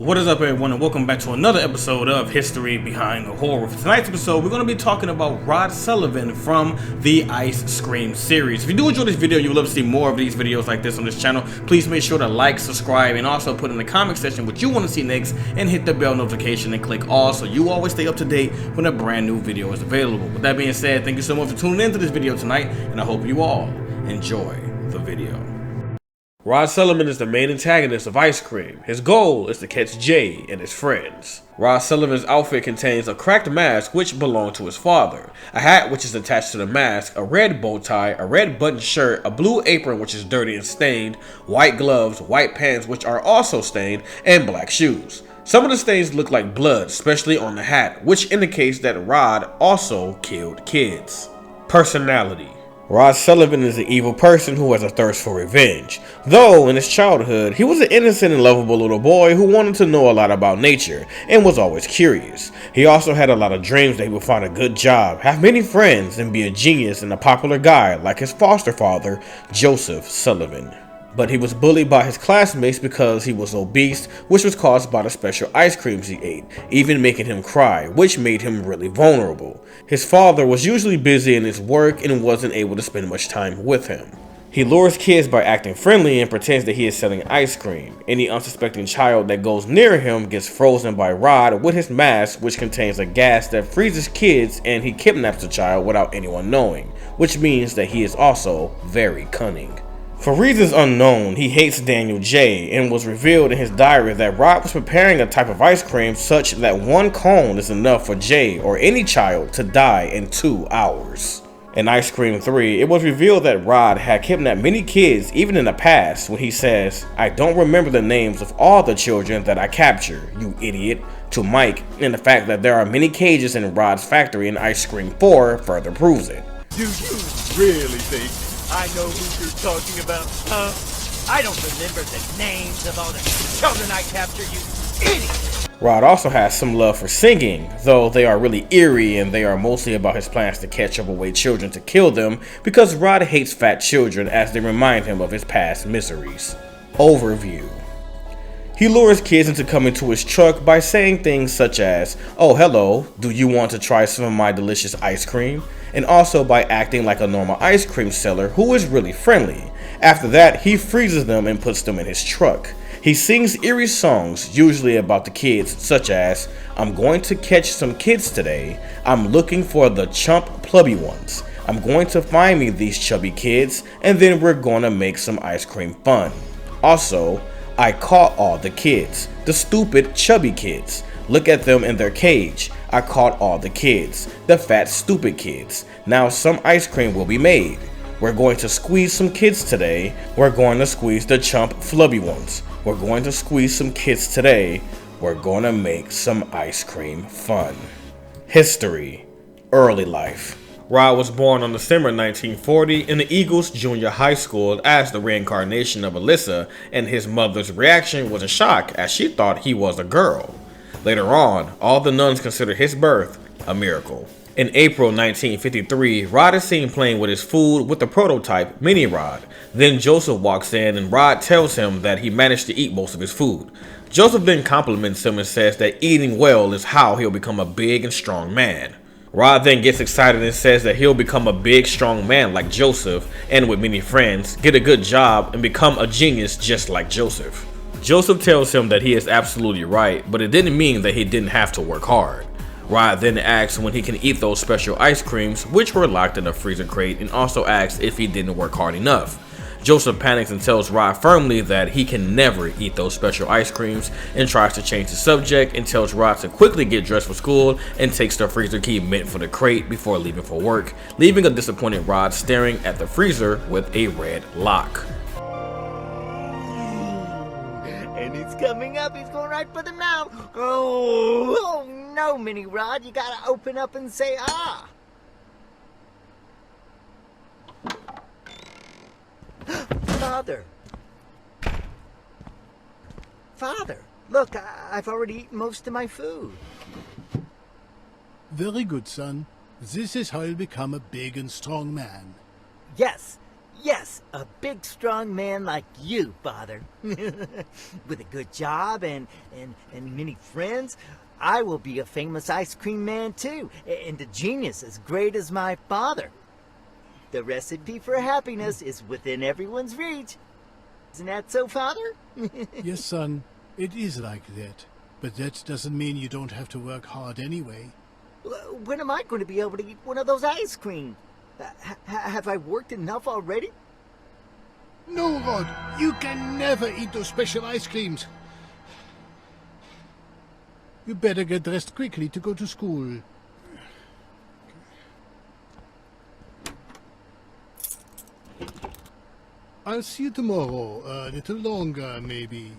What is up, everyone, and welcome back to another episode of History Behind the Horror. For tonight's episode, we're going to be talking about Rod Sullivan from the Ice Scream series. If you do enjoy this video, you will love to see more of these videos like this on this channel. Please make sure to like, subscribe, and also put in the comment section what you want to see next, and hit the bell notification and click all so you always stay up to date when a brand new video is available. With that being said, thank you so much for tuning into this video tonight, and I hope you all enjoy the video. Rod Sullivan is the main antagonist of Ice Cream. His goal is to catch Jay and his friends. Rod Sullivan's outfit contains a cracked mask which belonged to his father, a hat which is attached to the mask, a red bow tie, a red button shirt, a blue apron which is dirty and stained, white gloves, white pants which are also stained, and black shoes. Some of the stains look like blood, especially on the hat, which indicates that Rod also killed kids. Personality. Rod Sullivan is an evil person who has a thirst for revenge. Though, in his childhood, he was an innocent and lovable little boy who wanted to know a lot about nature and was always curious. He also had a lot of dreams that he would find a good job, have many friends, and be a genius and a popular guy like his foster father, Joseph Sullivan. But he was bullied by his classmates because he was obese, which was caused by the special ice creams he ate, even making him cry, which made him really vulnerable. His father was usually busy in his work and wasn't able to spend much time with him. He lures kids by acting friendly and pretends that he is selling ice cream. Any unsuspecting child that goes near him gets frozen by Rod with his mask, which contains a gas that freezes kids, and he kidnaps the child without anyone knowing, which means that he is also very cunning. For reasons unknown, he hates Daniel J, and was revealed in his diary that Rod was preparing a type of ice cream such that one cone is enough for J or any child to die in 2 hours. In Ice Cream 3, it was revealed that Rod had kidnapped many kids even in the past when he says, "I don't remember the names of all the children that I captured, you idiot," to Mike, and the fact that there are many cages in Rod's factory in Ice Cream 4 further proves it. Do you really think I know who you're talking about, huh? I don't remember the names of all the children I captured, you idiot! Rod also has some love for singing, though they are really eerie and they are mostly about his plans to catch up away children to kill them because Rod hates fat children as they remind him of his past miseries. Overview. He lures kids into coming to his truck by saying things such as, "Oh hello, do you want to try some of my delicious ice cream?" and also by acting like a normal ice cream seller who is really friendly. After that, he freezes them and puts them in his truck. He sings eerie songs, usually about the kids, such as, "I'm going to catch some kids today. I'm looking for the chump plubby ones. I'm going to find me these chubby kids, and then we're gonna make some ice cream fun. Also, I caught all the kids, the stupid chubby kids. Look at them in their cage. I caught all the kids, the fat stupid kids. Now some ice cream will be made. We're going to squeeze some kids today. We're going to squeeze the chump flubby ones. We're going to squeeze some kids today. We're going to make some ice cream fun." History. Early life. Rod was born on December 1940 in the Eagles Junior High School as the reincarnation of Alyssa, and his mother's reaction was a shock as she thought he was a girl. Later on, all the nuns considered his birth a miracle. In April 1953, Rod is seen playing with his food with the prototype Mini Rod. Then Joseph walks in and Rod tells him that he managed to eat most of his food. Joseph then compliments him and says that eating well is how he'll become a big and strong man. Rod then gets excited and says that he'll become a big strong man like Joseph and with many friends, get a good job, and become a genius just like Joseph. Joseph tells him that he is absolutely right, but it didn't mean that he didn't have to work hard. Rod then asks when he can eat those special ice creams, which were locked in a freezer crate, and also asks if he didn't work hard enough. Joseph panics and tells Rod firmly that he can never eat those special ice creams and tries to change the subject and tells Rod to quickly get dressed for school and takes the freezer key meant for the crate before leaving for work, leaving a disappointed Rod staring at the freezer with a red lock. And it's coming up, he's going right for the mouth. Oh no, Mini Rod, you gotta open up and say ah. Father. Father, look, I've already eaten most of my food. Very good, son. This is how you'll become a big and strong man. Yes, Yes, a big, strong man like you, Father. With a good job and many friends, I will be a famous ice cream man too, and a genius as great as my father. The recipe for happiness is within everyone's reach. Isn't that so, Father? Yes, son, it is like that. But that doesn't mean you don't have to work hard anyway. When am I going to be able to eat one of those ice cream? Have I worked enough already? No, Rod, you can never eat those special ice creams. You better get dressed quickly to go to school. I'll see you tomorrow, a little longer, maybe.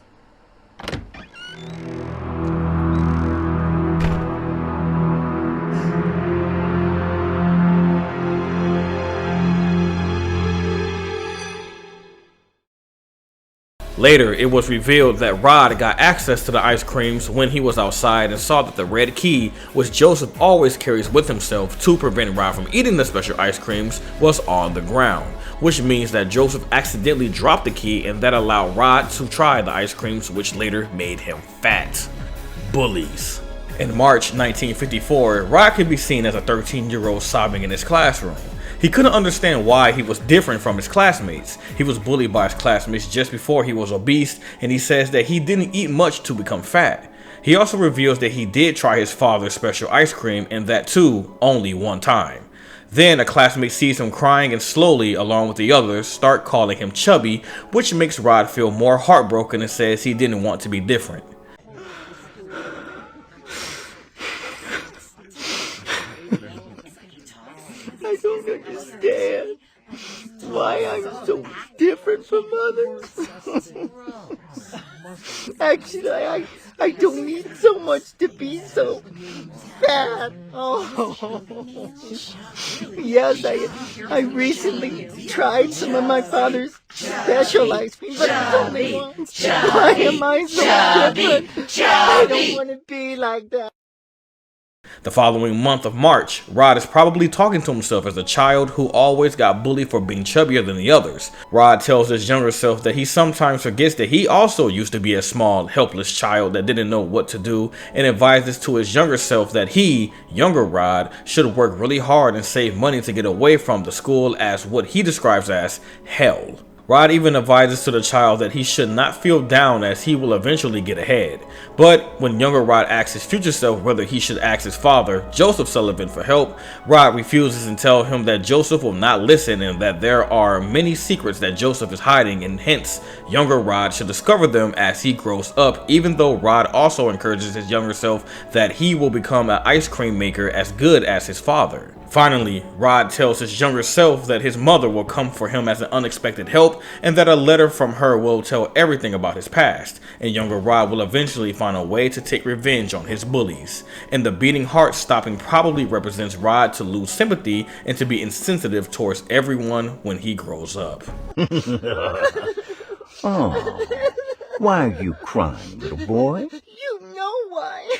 Later, it was revealed that Rod got access to the ice creams when he was outside and saw that the red key, which Joseph always carries with himself to prevent Rod from eating the special ice creams, was on the ground, which means that Joseph accidentally dropped the key and that allowed Rod to try the ice creams, which later made him fat. Bullies. In March 1954, Rod could be seen as a 13-year-old sobbing in his classroom. He couldn't understand why he was different from his classmates. He was bullied by his classmates just before he was obese, and he says that he didn't eat much to become fat. He also reveals that he did try his father's special ice cream, and that too, only one time. Then a classmate sees him crying and slowly, along with the others, start calling him chubby, which makes Rod feel more heartbroken and says he didn't want to be different. I don't understand why I'm so different from others. Actually, I don't need so much to be so fat. Oh, yes, I recently tried some of my father's special ice cream, but it's only once. Why am I so different? I don't want to be like that. The following month of March, Rod is probably talking to himself as a child who always got bullied for being chubbier than the others. Rod tells his younger self that he sometimes forgets that he also used to be a small, helpless child that didn't know what to do, and advises to his younger self that he, younger Rod, should work really hard and save money to get away from the school as what he describes as hell. Rod even advises to the child that he should not feel down as he will eventually get ahead. But when younger Rod asks his future self whether he should ask his father, Joseph Sullivan, for help, Rod refuses and tells him that Joseph will not listen and that there are many secrets that Joseph is hiding, and hence younger Rod should discover them as he grows up, even though Rod also encourages his younger self that he will become an ice cream maker as good as his father. Finally, Rod tells his younger self that his mother will come for him as an unexpected help, and that a letter from her will tell everything about his past, and younger Rod will eventually find a way to take revenge on his bullies. And the beating heart stopping probably represents Rod to lose sympathy and to be insensitive towards everyone when he grows up. Oh, why are you crying, little boy? You know why.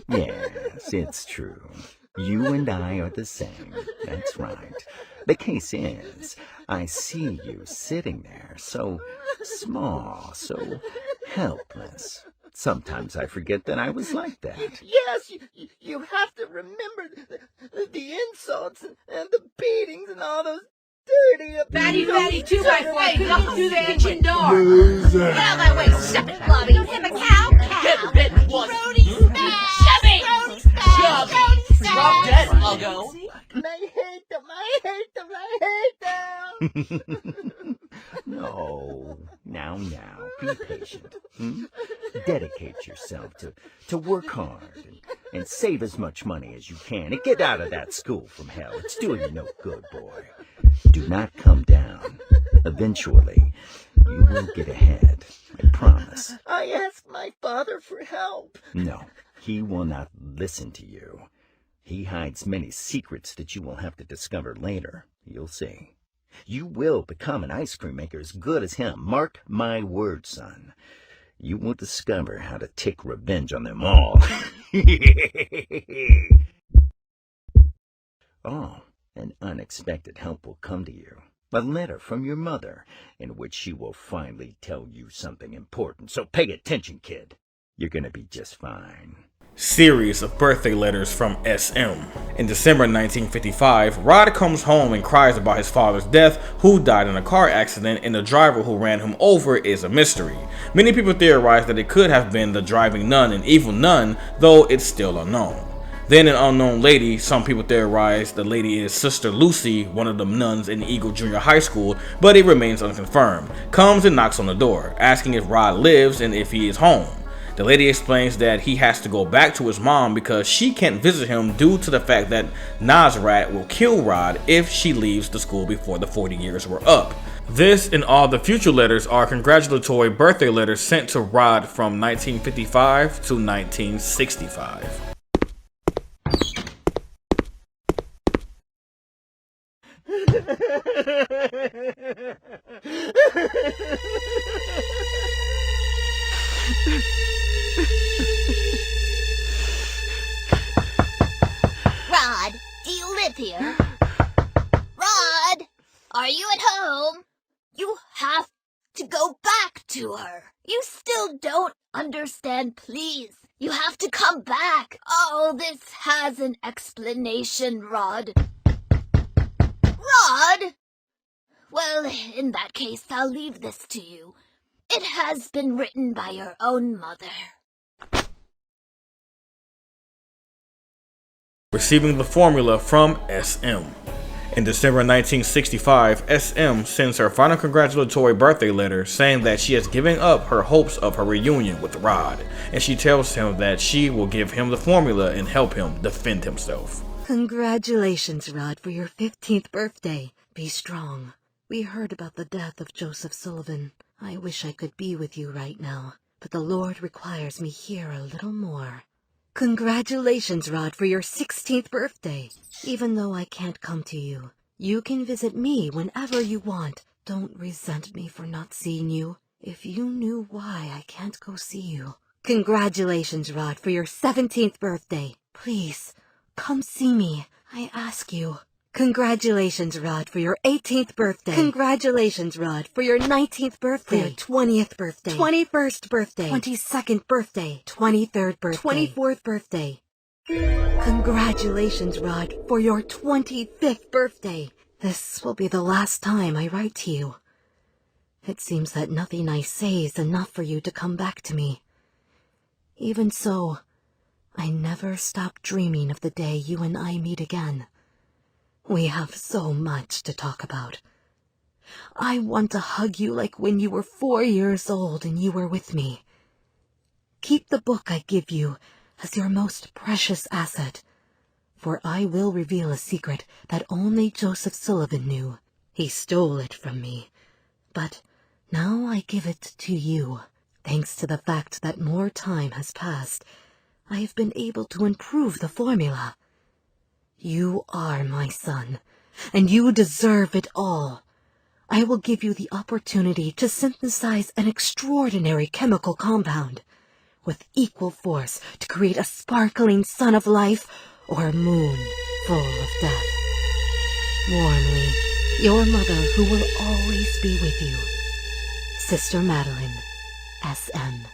Yes, it's true. You and I are the same. That's right. The case is, I see you sitting there, so small, so helpless. Sometimes I forget that I was like that. Yes, you have to remember the insults and the beatings and all those dirty... Fatty, 2 by 5, come through the kitchen door. Get out of my way, stop it, Blobby. Don't hit a cow. Get bitten once. Chubby! Drop dead, I'll go. I hate them. No, now, be patient. Dedicate yourself to work hard and save as much money as you can and get out of that school from hell. It's doing you no good, boy. Do not come down. Eventually, you will get ahead. I promise. I asked my father for help. No, he will not listen to you. He hides many secrets that you will have to discover later. You'll see. You will become an ice cream maker as good as him. Mark my words, son. You will discover how to take revenge on them all. Oh, an unexpected help will come to you. A letter from your mother, in which she will finally tell you something important. So pay attention, kid. You're gonna be just fine. Series of birthday letters from SM. In December 1955, Rod comes home and cries about his father's death, who died in a car accident, and the driver who ran him over is a mystery. Many people theorize that it could have been the driving nun, an evil nun, though it's still unknown. Then an unknown lady, some people theorize the lady is Sister Lucy, one of the nuns in Eagle Junior High School, but it remains unconfirmed, comes and knocks on the door, asking if Rod lives and if he is home. The lady explains that he has to go back to his mom because she can't visit him due to the fact that Nazrat will kill Rod if she leaves the school before the 40 years were up. This and all the future letters are congratulatory birthday letters sent to Rod from 1955 to 1965. Rod, do you live here? Rod, are you at home? You have to go back to her. You still don't understand, please. You have to come back. All this has an explanation, Rod. Rod? Well, in that case, I'll leave this to you. It has been written by your own mother. Receiving the formula from SM. In December 1965, SM sends her final congratulatory birthday letter saying that she has given up her hopes of her reunion with Rod, and she tells him that she will give him the formula and help him defend himself. Congratulations, Rod, for your 15th birthday. Be strong. We heard about the death of Joseph Sullivan. I wish I could be with you right now, but the Lord requires me here a little more. Congratulations, Rod, for your 16th birthday. Even though I can't come to you, you can visit me whenever you want. Don't resent me for not seeing you. If you knew why I can't go see you. Congratulations, Rod, for your 17th birthday. Please, come see me. I ask you. Congratulations, Rod, for your 18th birthday. Congratulations, Rod, for your 19th birthday. For your 20th birthday. 21st birthday. 22nd birthday. 23rd birthday. 24th birthday. Congratulations, Rod, for your 25th birthday. This will be the last time I write to you. It seems that nothing I say is enough for you to come back to me. Even so, I never stop dreaming of the day you and I meet again. We have so much to talk about. I want to hug you like when you were 4 years old and you were with me. Keep the book I give you as your most precious asset, for I will reveal a secret that only Joseph Sullivan knew. He stole it from me, but now I give it to you. Thanks to the fact that more time has passed, I have been able to improve the formula. You are my son, and you deserve it all. I will give you the opportunity to synthesize an extraordinary chemical compound with equal force to create a sparkling sun of life or a moon full of death. Warmly, your mother who will always be with you, Sister Madeline, SM.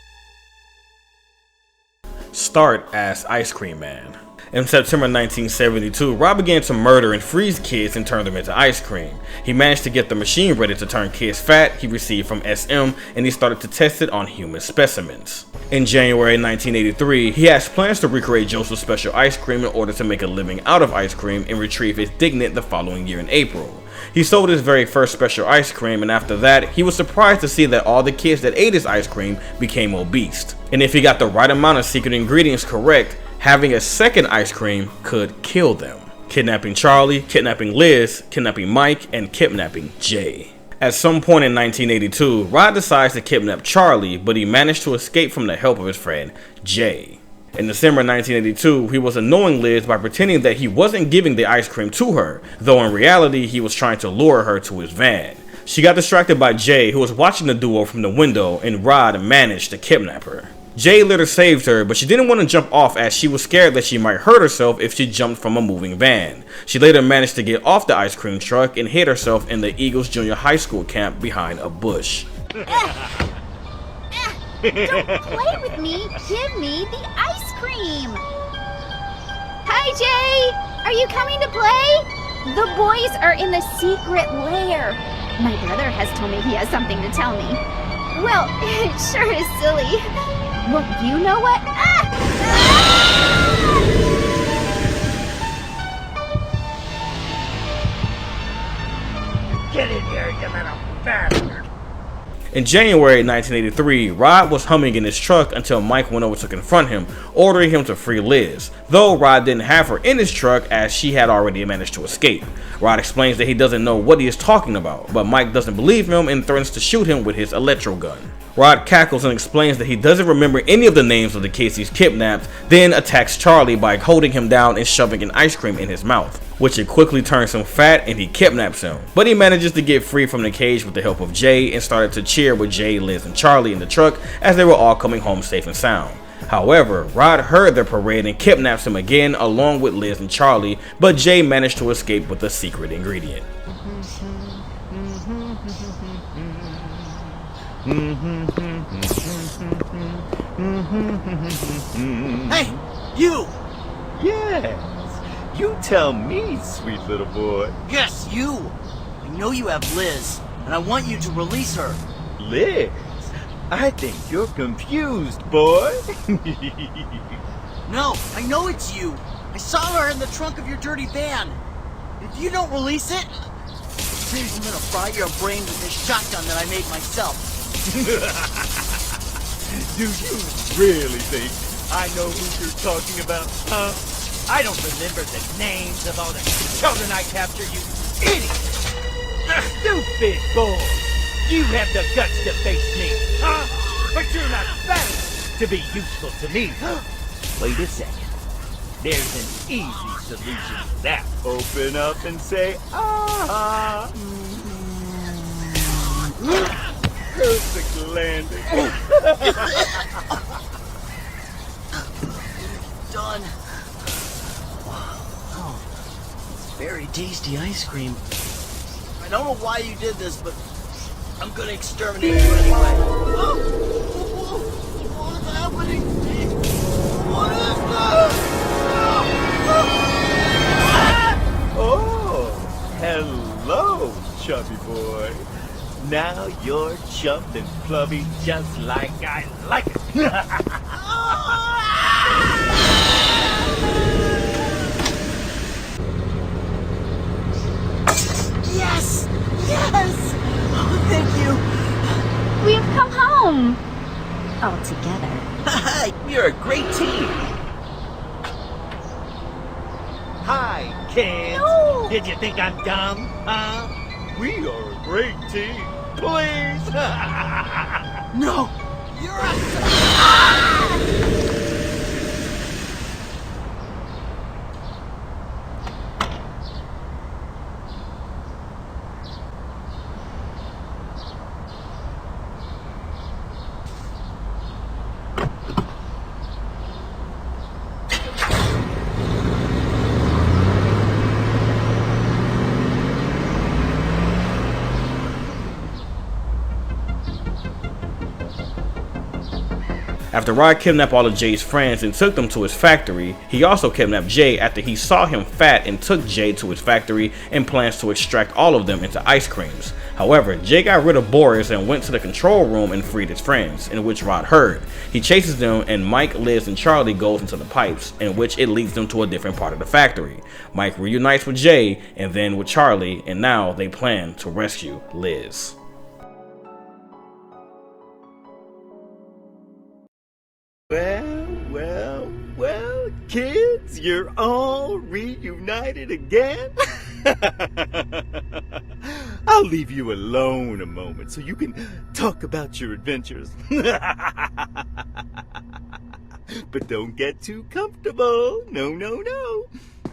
Start as Ice Cream Man. In September 1972, Rod began to murder and freeze kids and turn them into ice cream. He managed to get the machine ready to turn kids fat he received from SM, and he started to test it on human specimens. In January 1983, he has plans to recreate Joseph's special ice cream in order to make a living out of ice cream and retrieve his dignet the following year in April. He sold his very first special ice cream, and after that, he was surprised to see that all the kids that ate his ice cream became obese. And if he got the right amount of secret ingredients correct, having a second ice cream could kill them. Kidnapping Charlie, kidnapping Liz, kidnapping Mike, and kidnapping Jay. At some point in 1982, Rod decides to kidnap Charlie, but he managed to escape from the help of his friend Jay. In December 1982, he was annoying Liz by pretending that he wasn't giving the ice cream to her, though in reality he was trying to lure her to his van. She got distracted by Jay, who was watching the duo from the window, and Rod managed to kidnap her. Jay later saved her, but she didn't want to jump off as she was scared that she might hurt herself if she jumped from a moving van. She later managed to get off the ice cream truck and hid herself in the Eagles Junior High School camp behind a bush. Don't play with me. Give me the ice cream. Hi, Jay. Are you coming to play? The boys are in the secret lair. My brother has told me he has something to tell me. Well, it sure is silly. Well, you know what? Get in here, you little bastard! In January 1983, Rod was humming in his truck until Mike went over to confront him, ordering him to free Liz, though Rod didn't have her in his truck as she had already managed to escape. Rod explains that he doesn't know what he is talking about, but Mike doesn't believe him and threatens to shoot him with his electro gun. Rod cackles and explains that he doesn't remember any of the names of the kids he's kidnapped, then attacks Charlie by holding him down and shoving an ice cream in his mouth, which it quickly turns him fat and he kidnaps him. But he manages to get free from the cage with the help of Jay and started to cheer with Jay, Liz, and Charlie in the truck as they were all coming home safe and sound. However, Rod heard their parade and kidnaps him again along with Liz and Charlie, but Jay managed to escape with a secret ingredient. Hey, you! Yes, you tell me, sweet little boy. Yes, you! I know you have Liz, and I want you to release her. Liz, I think you're confused, boy. No, I know it's you. I saw her in the trunk of your dirty van. If you don't release it, I'm gonna fry your brain with this shotgun that I made myself. Do you really think I know who you're talking about, huh? I don't remember the names of all the children I captured, you idiot! Stupid boy! You have the guts to face me, huh? But you're not fat enough to be useful to me. Wait a second. There's an easy solution to that. Open up and say, ah. Perfect landing. Done. Oh, it's very tasty ice cream. I don't know why you did this, but I'm gonna exterminate you anyway. Oh, what is happening? What is this? Oh, hello, chubby boy. Now you're chump and plubby just like I like it. Yes! Yes! Oh, thank you. We've come home. All together. You're a great team. Hi, kids. No. Did you think I'm dumb, huh? We are a great team. Please. No! You're a... After Rod kidnapped all of Jay's friends and took them to his factory, he also kidnapped Jay after he saw him fat and took Jay to his factory and plans to extract all of them into ice creams. However, Jay got rid of Boris and went to the control room and freed his friends, in which Rod heard. He chases them and Mike, Liz, and Charlie goes into the pipes, in which it leads them to a different part of the factory. Mike reunites with Jay and then with Charlie, and now they plan to rescue Liz. Well, kids, you're all reunited again? I'll leave you alone a moment so you can talk about your adventures. But don't get too comfortable. No.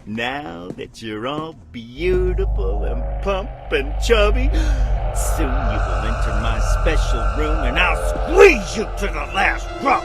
Now that you're all beautiful and plump and chubby, Soon you will enter my special room and I'll squeeze you to the last drop.